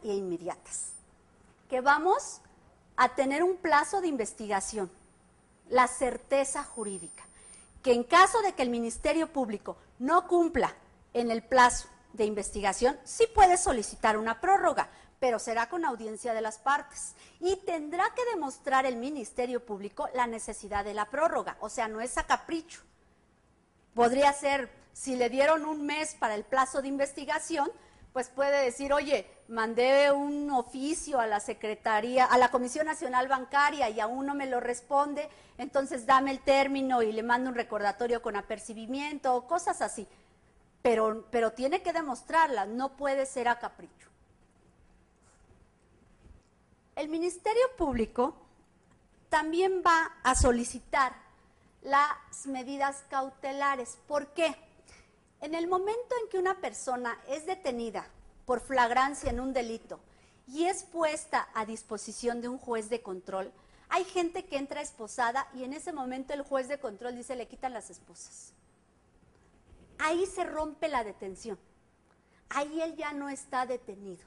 e inmediatas. Que vamos a tener un plazo de investigación, la certeza jurídica, que en caso de que el Ministerio Público no cumpla en el plazo de investigación, sí puede solicitar una prórroga, pero será con audiencia de las partes. Y tendrá que demostrar el Ministerio Público la necesidad de la prórroga, o sea, no es a capricho. Podría ser, si le dieron un mes para el plazo de investigación, pues puede decir, oye, mandé un oficio a la Secretaría, a la Comisión Nacional Bancaria y aún no me lo responde, entonces dame el término y le mando un recordatorio con apercibimiento, o cosas así. Pero tiene que demostrarla, no puede ser a capricho. El Ministerio Público también va a solicitar las medidas cautelares. ¿Por qué? En el momento en que una persona es detenida por flagrancia en un delito y es puesta a disposición de un juez de control, hay gente que entra esposada y en ese momento el juez de control dice, le quitan las esposas. Ahí se rompe la detención. Ahí él ya no está detenido.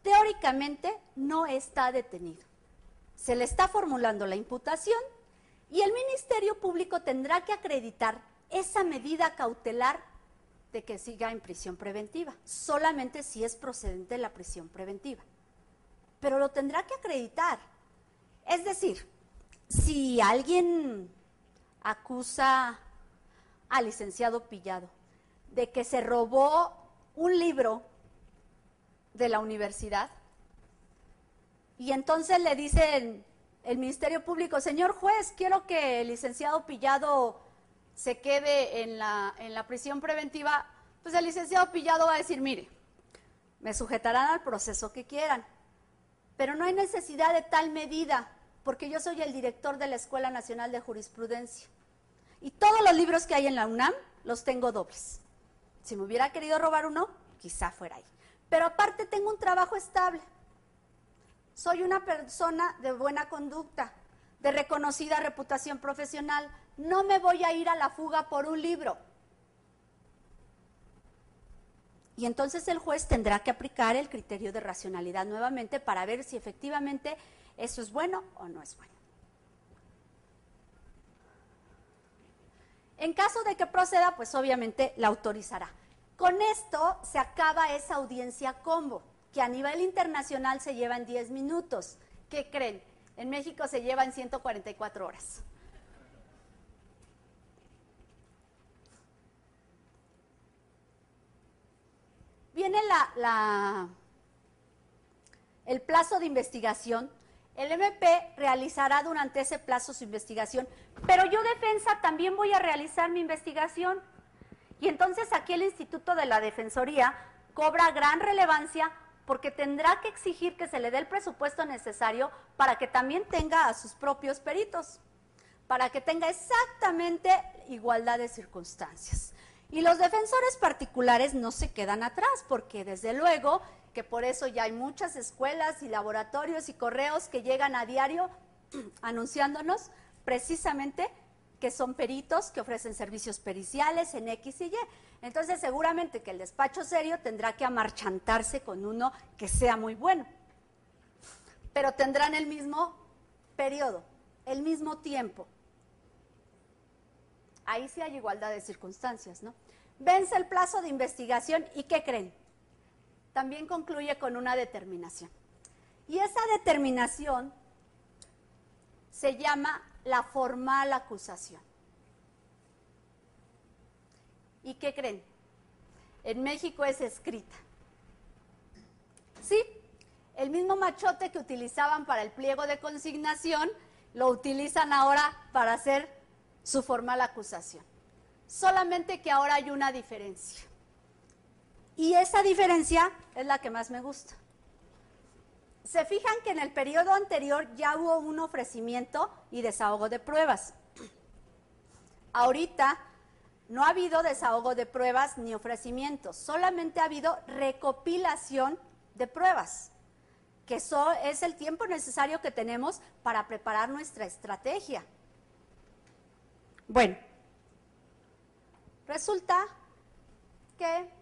Teóricamente no está detenido. Se le está formulando la imputación y el Ministerio Público tendrá que acreditar esa medida cautelar de que siga en prisión preventiva, solamente si es procedente la prisión preventiva. Pero lo tendrá que acreditar. Es decir, si alguien acusa al licenciado Pillado de que se robó un libro de la universidad y entonces le dicen el Ministerio Público, señor juez, quiero que el licenciado Pillado se quede en la prisión preventiva, pues el licenciado Pillado va a decir, mire, me sujetarán al proceso que quieran, pero no hay necesidad de tal medida, porque yo soy el director de la Escuela Nacional de Jurisprudencia. Y todos los libros que hay en la UNAM los tengo dobles. Si me hubiera querido robar uno, quizá fuera ahí. Pero aparte tengo un trabajo estable. Soy una persona de buena conducta, de reconocida reputación profesional. No me voy a ir a la fuga por un libro. Y entonces el juez tendrá que aplicar el criterio de racionalidad nuevamente para ver si efectivamente eso es bueno o no es bueno. En caso de que proceda, pues obviamente la autorizará. Con esto se acaba esa audiencia combo, que a nivel internacional se lleva en 10 minutos. ¿Qué creen? En México se lleva en 144 horas. Viene el plazo de investigación. El MP realizará durante ese plazo su investigación, pero yo, defensa, también voy a realizar mi investigación. Y entonces aquí el Instituto de la Defensoría cobra gran relevancia porque tendrá que exigir que se le dé el presupuesto necesario para que también tenga a sus propios peritos, para que tenga exactamente igualdad de circunstancias. Y los defensores particulares no se quedan atrás, porque desde luego que por eso ya hay muchas escuelas y laboratorios y correos que llegan a diario anunciándonos precisamente que son peritos que ofrecen servicios periciales en X y Y. Entonces seguramente que el despacho serio tendrá que amarchantarse con uno que sea muy bueno, pero tendrán el mismo periodo, el mismo tiempo. Ahí sí hay igualdad de circunstancias, ¿no? Vence el plazo de investigación y ¿qué creen? También concluye con una determinación. Y esa determinación se llama la formal acusación. ¿Y qué creen? En México es escrita. Sí, el mismo machote que utilizaban para el pliego de consignación, lo utilizan ahora para hacer su formal acusación. Solamente que ahora hay una diferencia. Y esa diferencia es la que más me gusta. Se fijan que en el periodo anterior ya hubo un ofrecimiento y desahogo de pruebas. Ahorita no ha habido desahogo de pruebas ni ofrecimientos, solamente ha habido recopilación de pruebas, que eso es el tiempo necesario que tenemos para preparar nuestra estrategia. Bueno, resulta que...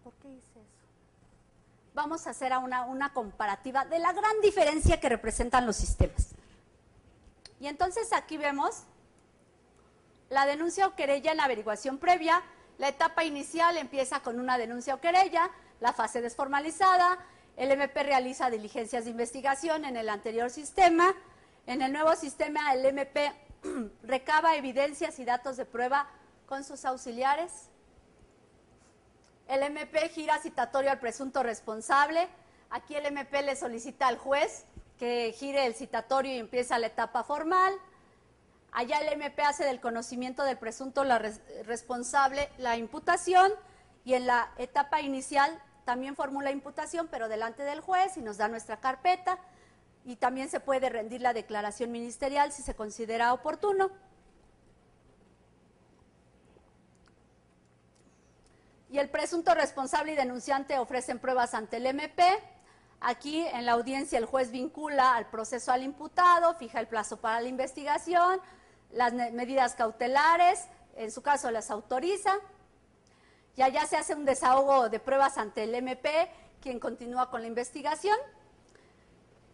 ¿Por qué hice eso? vamos a hacer una comparativa de la gran diferencia que representan los sistemas. Y entonces aquí vemos la denuncia o querella en la averiguación previa. La etapa inicial empieza con una denuncia o querella, la fase desformalizada, el MP realiza diligencias de investigación en el anterior sistema, en el nuevo sistema el MP recaba evidencias y datos de prueba con sus auxiliares. El MP gira citatorio al presunto responsable. Aquí el MP le solicita al juez que gire el citatorio y empieza la etapa formal. Allá el MP hace del conocimiento del presunto responsable la imputación, y en la etapa inicial también formula imputación, pero delante del juez, y nos da nuestra carpeta, y también se puede rendir la declaración ministerial si se considera oportuno. Y el presunto responsable y denunciante ofrecen pruebas ante el MP. Aquí en la audiencia el juez vincula al proceso al imputado, fija el plazo para la investigación, las medidas cautelares, en su caso las autoriza, y allá se hace un desahogo de pruebas ante el MP, quien continúa con la investigación.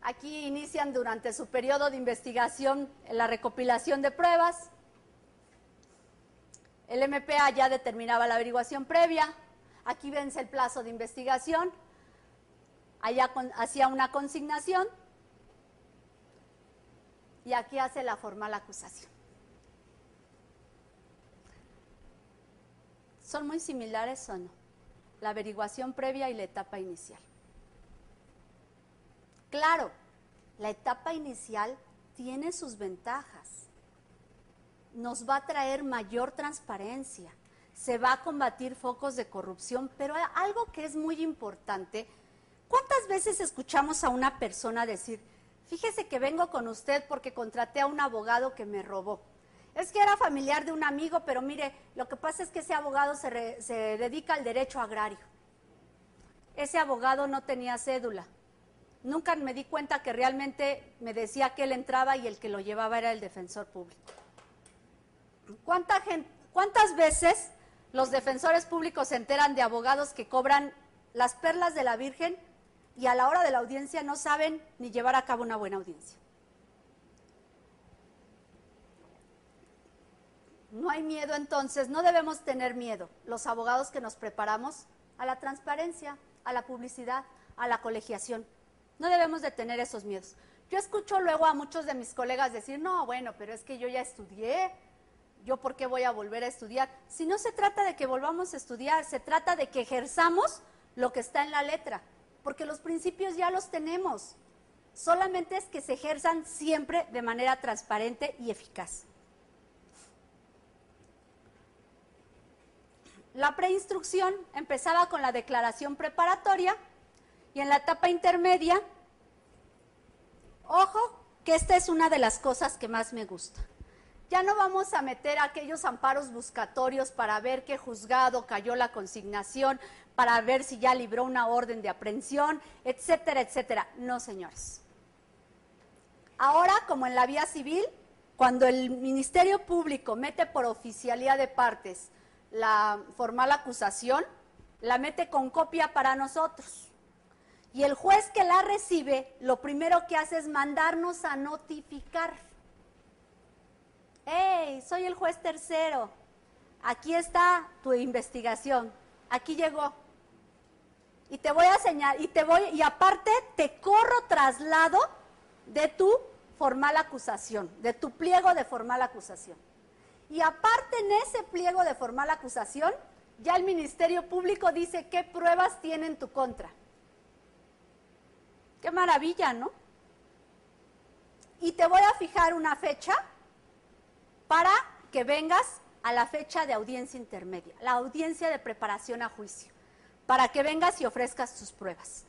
Aquí inician durante su periodo de investigación la recopilación de pruebas. El MP allá determinaba la averiguación previa, aquí vence el plazo de investigación, allá hacía una consignación y aquí hace la formal acusación. ¿Son muy similares o no? La averiguación previa y la etapa inicial. Claro, la etapa inicial tiene sus ventajas. Nos va a traer mayor transparencia, se va a combatir focos de corrupción, pero algo que es muy importante, ¿cuántas veces escuchamos a una persona decir, fíjese que vengo con usted porque contraté a un abogado que me robó? Es que era familiar de un amigo, pero mire, lo que pasa es que ese abogado se dedica al derecho agrario. Ese abogado no tenía cédula. Nunca me di cuenta que realmente me decía que él entraba y el que lo llevaba era el defensor público. ¿Cuántas veces los defensores públicos se enteran de abogados que cobran las perlas de la Virgen y a la hora de la audiencia no saben ni llevar a cabo una buena audiencia? No hay miedo entonces, no debemos tener miedo, los abogados que nos preparamos, a la transparencia, a la publicidad, a la colegiación. No debemos de tener esos miedos. Yo escucho luego a muchos de mis colegas decir, no, bueno, pero es que yo ya estudié, ¿yo por qué voy a volver a estudiar? Si no se trata de que volvamos a estudiar, se trata de que ejerzamos lo que está en la letra, porque los principios ya los tenemos. Solamente es que se ejerzan siempre de manera transparente y eficaz. La preinstrucción empezaba con la declaración preparatoria y en la etapa intermedia, ojo, que esta es una de las cosas que más me gusta. Ya no vamos a meter aquellos amparos buscatorios para ver qué juzgado cayó la consignación, para ver si ya libró una orden de aprehensión, etcétera, etcétera. No, señores. Ahora, como en la vía civil, cuando el Ministerio Público mete por oficialía de partes la formal acusación, la mete con copia para nosotros. Y el juez que la recibe, lo primero que hace es mandarnos a notificar. ¡Hey, soy el juez tercero! Aquí está tu investigación, aquí llegó. Y te voy a señalar, y aparte te corro traslado de tu formal acusación, de tu pliego de formal acusación. Y aparte en ese pliego de formal acusación, ya el Ministerio Público dice qué pruebas tiene en tu contra. ¡Qué maravilla!, ¿no? Y te voy a fijar una fecha para que vengas a la fecha de audiencia intermedia, la audiencia de preparación a juicio, para que vengas y ofrezcas tus pruebas.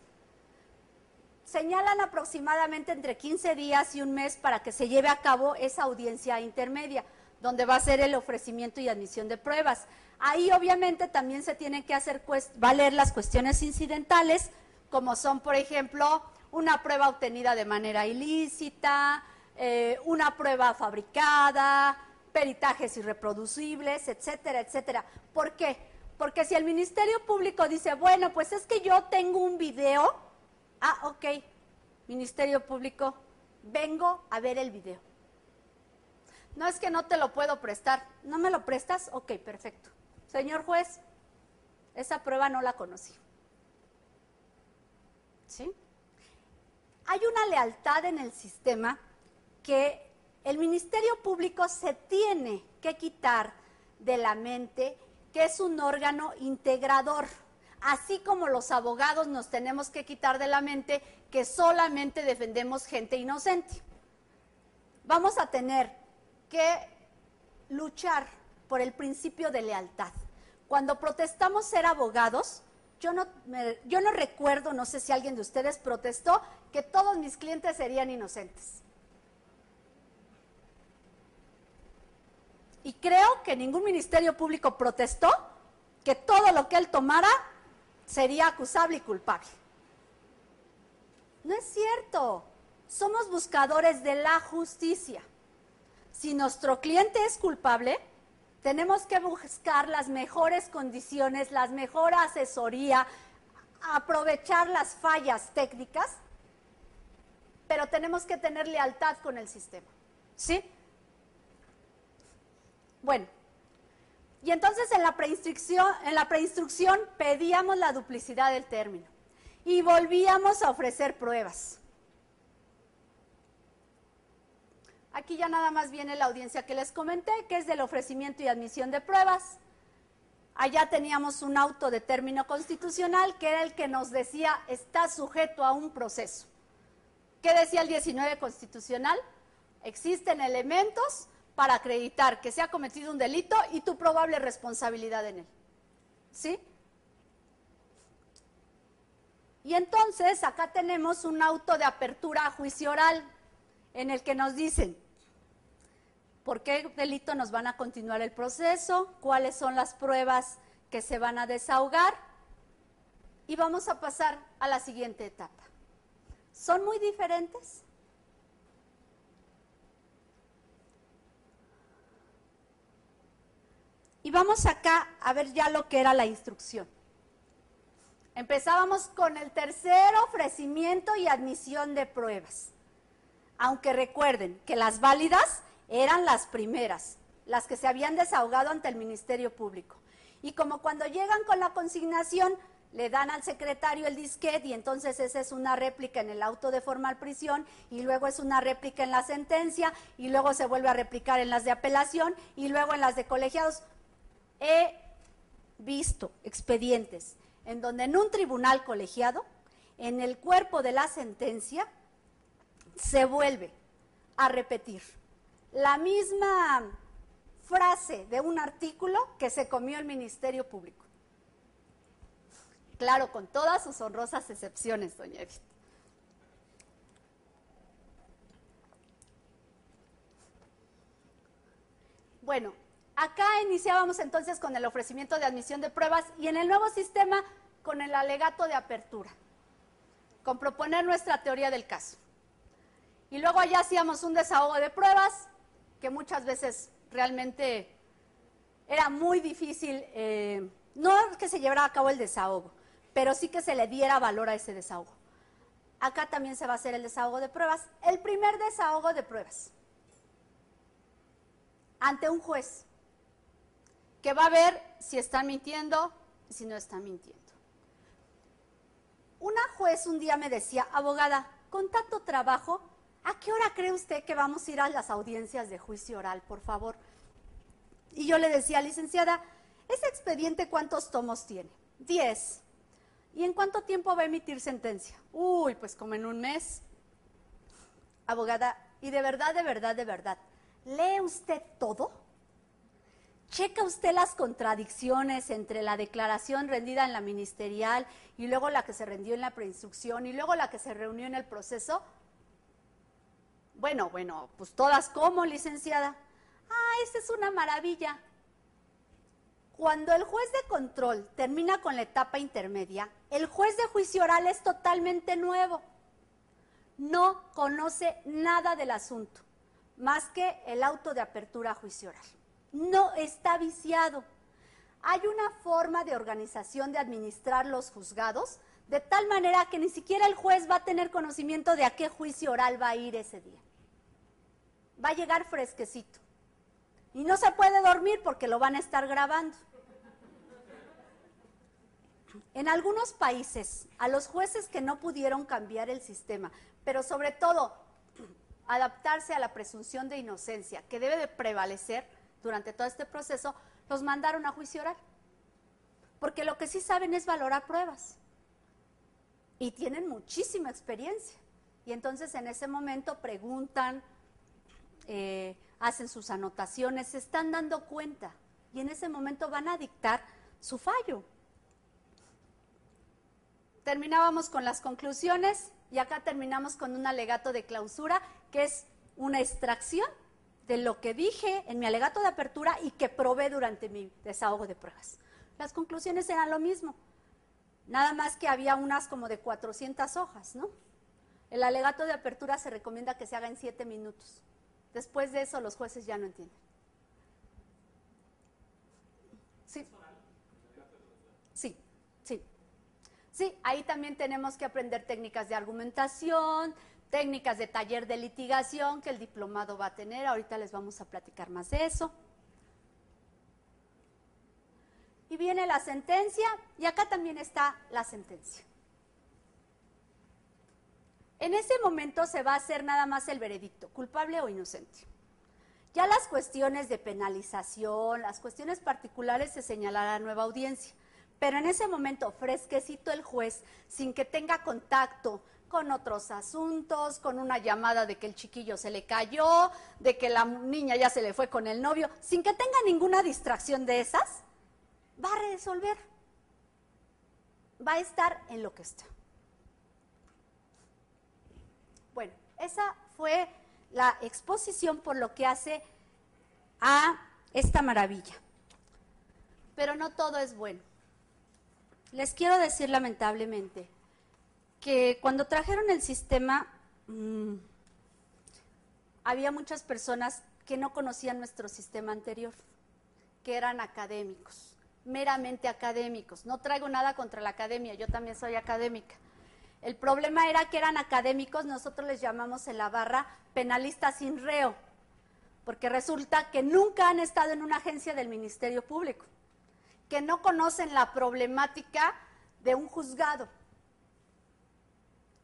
Señalan aproximadamente entre 15 días y un mes para que se lleve a cabo esa audiencia intermedia, donde va a ser el ofrecimiento y admisión de pruebas. Ahí obviamente también se tienen que hacer valer las cuestiones incidentales, como son, por ejemplo, una prueba obtenida de manera ilícita, una prueba fabricada, peritajes irreproducibles, etcétera, etcétera. ¿Por qué? Porque si el Ministerio Público dice, bueno, pues es que yo tengo un video, ok, Ministerio Público, vengo a ver el video. No es que no te lo puedo prestar, ¿no me lo prestas? Ok, perfecto. Señor juez, esa prueba no la conocí. ¿Sí? Hay una lealtad en el sistema que el Ministerio Público se tiene que quitar de la mente, que es un órgano integrador, así como los abogados nos tenemos que quitar de la mente que solamente defendemos gente inocente. Vamos a tener que luchar por el principio de lealtad. Cuando protestamos ser abogados, yo no recuerdo, no sé si alguien de ustedes protestó, que todos mis clientes serían inocentes. Y creo que ningún ministerio público protestó que todo lo que él tomara sería acusable y culpable. No es cierto. Somos buscadores de la justicia. Si nuestro cliente es culpable, tenemos que buscar las mejores condiciones, la mejor asesoría, aprovechar las fallas técnicas, pero tenemos que tener lealtad con el sistema. ¿Sí? Bueno, y entonces en la preinstrucción pedíamos la duplicidad del término y volvíamos a ofrecer pruebas. Aquí ya nada más viene la audiencia que les comenté, que es del ofrecimiento y admisión de pruebas. Allá teníamos un auto de término constitucional que era el que nos decía está sujeto a un proceso. ¿Qué decía el 19 constitucional? Existen elementos para acreditar que se ha cometido un delito y tu probable responsabilidad en él. ¿Sí? Y entonces acá tenemos un auto de apertura a juicio oral en el que nos dicen por qué delito nos van a continuar el proceso, cuáles son las pruebas que se van a desahogar y vamos a pasar a la siguiente etapa. ¿Son muy diferentes? Y vamos acá a ver ya lo que era la instrucción. Empezábamos con el tercer ofrecimiento y admisión de pruebas. Aunque recuerden que las válidas eran las primeras, las que se habían desahogado ante el Ministerio Público. Y como cuando llegan con la consignación, le dan al secretario el disquete y entonces esa es una réplica en el auto de formal prisión y luego es una réplica en la sentencia y luego se vuelve a replicar en las de apelación y luego en las de colegiados. He visto expedientes en donde en un tribunal colegiado, en el cuerpo de la sentencia, se vuelve a repetir la misma frase de un artículo que se comió el Ministerio Público. Claro, con todas sus honrosas excepciones, doña Edith. Bueno, acá iniciábamos entonces con el ofrecimiento de admisión de pruebas y en el nuevo sistema con el alegato de apertura, con proponer nuestra teoría del caso. Y luego allá hacíamos un desahogo de pruebas, que muchas veces realmente era muy difícil, no que se llevara a cabo el desahogo, pero sí que se le diera valor a ese desahogo. Acá también se va a hacer el desahogo de pruebas. El primer desahogo de pruebas ante un juez, que va a ver si está mintiendo y si no está mintiendo. Una juez un día me decía, abogada, con tanto trabajo, ¿a qué hora cree usted que vamos a ir a las audiencias de juicio oral, por favor? Y yo le decía, licenciada, ¿ese expediente cuántos tomos tiene? 10. ¿Y en cuánto tiempo va a emitir sentencia? Uy, pues como en un mes. Abogada, y de verdad, ¿lee usted todo? ¿Checa usted las contradicciones entre la declaración rendida en la ministerial y luego la que se rendió en la preinstrucción y luego la que se reunió en el proceso? Bueno, pues todas como, licenciada. Esa es una maravilla. Cuando el juez de control termina con la etapa intermedia, el juez de juicio oral es totalmente nuevo. No conoce nada del asunto, más que el auto de apertura a juicio oral. No está viciado. hay una forma de organización de administrar los juzgados, de tal manera que ni siquiera el juez va a tener conocimiento de a qué juicio oral va a ir ese día. Va a llegar fresquecito. Y no se puede dormir porque lo van a estar grabando. En algunos países, a los jueces que no pudieron cambiar el sistema, pero sobre todo adaptarse a la presunción de inocencia, que debe de prevalecer durante todo este proceso, los mandaron a juicio oral. Porque lo que sí saben es valorar pruebas. Y tienen muchísima experiencia. Y entonces en ese momento preguntan, hacen sus anotaciones, se están dando cuenta. Y en ese momento van a dictar su fallo. Terminábamos con las conclusiones y acá terminamos con un alegato de clausura, que es una extracción de lo que dije en mi alegato de apertura y que probé durante mi desahogo de pruebas. Las conclusiones eran lo mismo, nada más que había unas como de 400 hojas, ¿no? El alegato de apertura se recomienda que se haga en 7 minutos. Después de eso los jueces ya no entienden. Sí. Sí, sí. Sí, ahí también tenemos que aprender técnicas de argumentación, técnicas de taller de litigación que el diplomado va a tener. Ahorita les vamos a platicar más de eso. Y viene la sentencia, y acá también está la sentencia. En ese momento se va a hacer nada más el veredicto, culpable o inocente. Ya las cuestiones de penalización, las cuestiones particulares se señalará a nueva audiencia. Pero en ese momento, fresquecito el juez, sin que tenga contacto con otros asuntos, con una llamada de que el chiquillo se le cayó, de que la niña ya se le fue con el novio, sin que tenga ninguna distracción de esas, va a resolver. Va a estar en lo que está. Bueno, esa fue la exposición por lo que hace a esta maravilla. Pero no todo es bueno. Les quiero decir lamentablemente que cuando trajeron el sistema había muchas personas que no conocían nuestro sistema anterior, que eran académicos, meramente académicos. No traigo nada contra la academia, yo también soy académica. El problema era que eran académicos, nosotros les llamamos en la barra penalistas sin reo, porque resulta que nunca han estado en una agencia del Ministerio Público, que no conocen la problemática de un juzgado.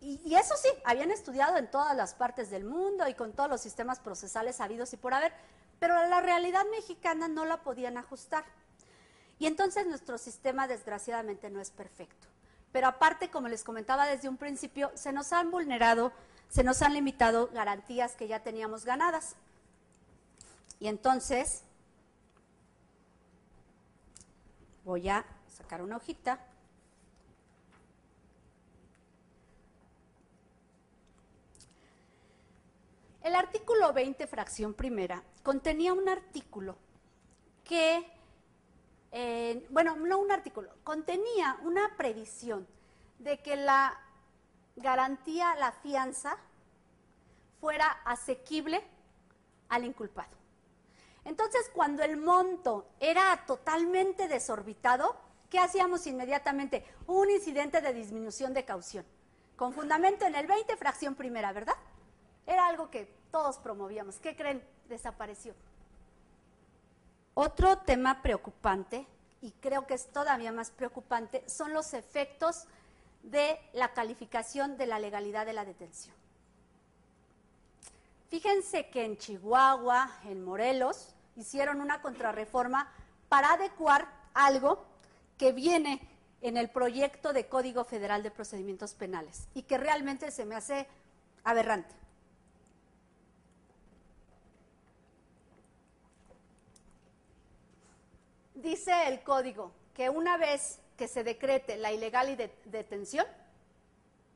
Y eso sí, habían estudiado en todas las partes del mundo y con todos los sistemas procesales habidos y por haber, pero la realidad mexicana no la podían ajustar. Y entonces nuestro sistema desgraciadamente no es perfecto. Pero aparte, como les comentaba desde un principio, se nos han vulnerado, se nos han limitado garantías que ya teníamos ganadas. Y entonces voy a sacar una hojita. El artículo 20, fracción primera, contenía un artículo que, contenía una previsión de que la garantía, la fianza, fuera asequible al inculpado. Entonces, cuando el monto era totalmente desorbitado, ¿qué hacíamos inmediatamente? Un incidente de disminución de caución, con fundamento en el 20, fracción primera, ¿verdad? Era algo que todos promovíamos. ¿Qué creen? Desapareció. Otro tema preocupante, y creo que es todavía más preocupante, son los efectos de la calificación de la legalidad de la detención. Fíjense que en Chihuahua, en Morelos, hicieron una contrarreforma para adecuar algo que viene en el proyecto de Código Federal de Procedimientos Penales y que realmente se me hace aberrante. Dice el código que una vez que se decrete la ilegal detención,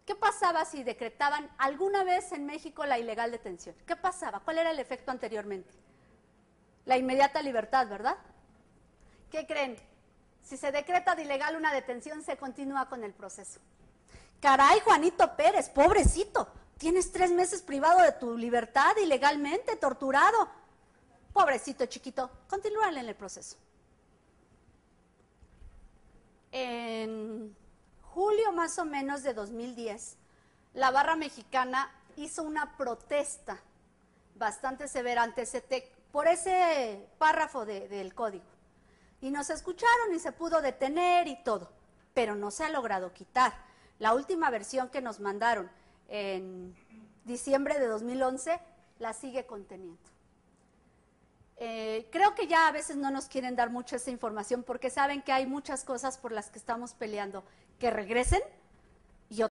¿qué pasaba si decretaban alguna vez en México la ilegal detención? ¿Qué pasaba? ¿Cuál era el efecto anteriormente? La inmediata libertad, ¿verdad? ¿Qué creen? Si se decreta de ilegal una detención, se continúa con el proceso. Caray, Juanito Pérez, pobrecito, tienes 3 meses privado de tu libertad ilegalmente, torturado. Pobrecito chiquito, continúan en el proceso. En julio más o menos de 2010, la Barra Mexicana hizo una protesta bastante severa ante CETEC por ese párrafo del código. Y nos escucharon y se pudo detener y todo, pero no se ha logrado quitar. La última versión que nos mandaron en diciembre de 2011 la sigue conteniendo. Creo que ya a veces no nos quieren dar mucho esa información porque saben que hay muchas cosas por las que estamos peleando que regresen